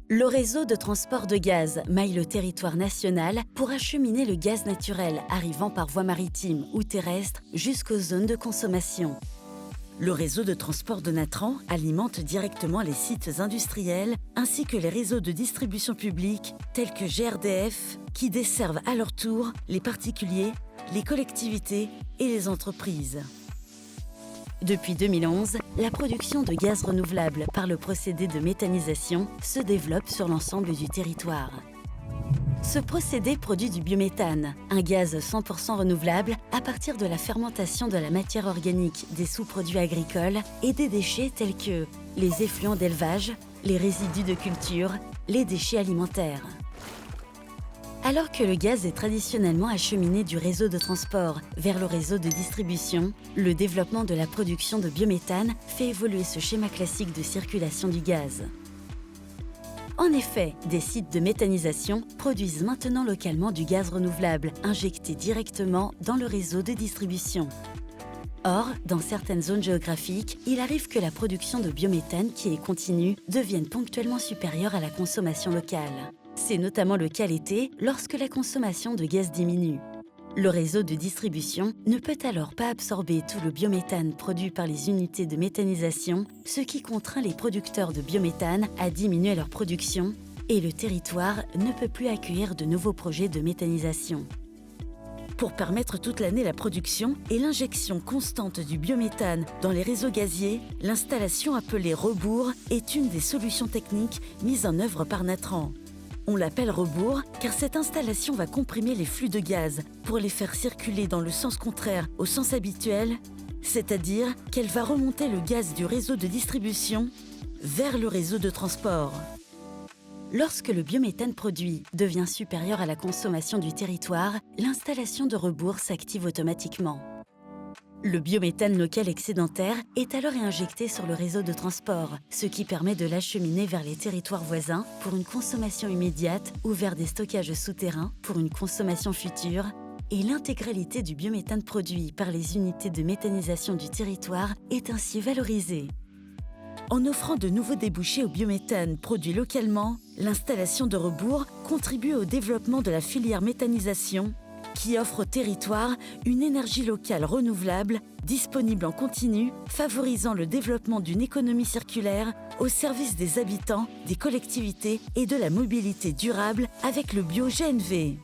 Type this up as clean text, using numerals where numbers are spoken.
Le réseau de transport de gaz maille le territoire national pour acheminer le gaz naturel arrivant par voie maritime ou terrestre jusqu'aux zones de consommation. Le réseau de transport de Natran alimente directement les sites industriels ainsi que les réseaux de distribution publique tels que GRDF qui desservent à leur tour les particuliers, les collectivités et les entreprises. Depuis 2011, la production de gaz renouvelable par le procédé de méthanisation se développe sur l'ensemble du territoire. Ce procédé produit du biométhane, un gaz 100% renouvelable à partir de la fermentation de la matière organique des sous-produits agricoles et des déchets tels que les effluents d'élevage, les résidus de culture, les déchets alimentaires. Alors que le gaz est traditionnellement acheminé du réseau de transport vers le réseau de distribution, le développement de la production de biométhane fait évoluer ce schéma classique de circulation du gaz. En effet, des sites de méthanisation produisent maintenant localement du gaz renouvelable injecté directement dans le réseau de distribution. Or, dans certaines zones géographiques, il arrive que la production de biométhane qui est continue devienne ponctuellement supérieure à la consommation locale. C'est notamment le cas l'été, lorsque la consommation de gaz diminue. Le réseau de distribution ne peut alors pas absorber tout le biométhane produit par les unités de méthanisation, ce qui contraint les producteurs de biométhane à diminuer leur production, et le territoire ne peut plus accueillir de nouveaux projets de méthanisation. Pour permettre toute l'année la production et l'injection constante du biométhane dans les réseaux gaziers, l'installation appelée rebours est une des solutions techniques mises en œuvre par Natran. On l'appelle rebours car cette installation va comprimer les flux de gaz pour les faire circuler dans le sens contraire au sens habituel, c'est-à-dire qu'elle va remonter le gaz du réseau de distribution vers le réseau de transport. Lorsque le biométhane produit devient supérieur à la consommation du territoire, l'installation de rebours s'active automatiquement. Le biométhane local excédentaire est alors réinjecté sur le réseau de transport, ce qui permet de l'acheminer vers les territoires voisins pour une consommation immédiate ou vers des stockages souterrains pour une consommation future. Et l'intégralité du biométhane produit par les unités de méthanisation du territoire est ainsi valorisée. En offrant de nouveaux débouchés au biométhane produit localement, l'installation de rebours contribue au développement de la filière méthanisation qui offre au territoire une énergie locale renouvelable, disponible en continu, favorisant le développement d'une économie circulaire au service des habitants, des collectivités et de la mobilité durable avec le bio-GNV.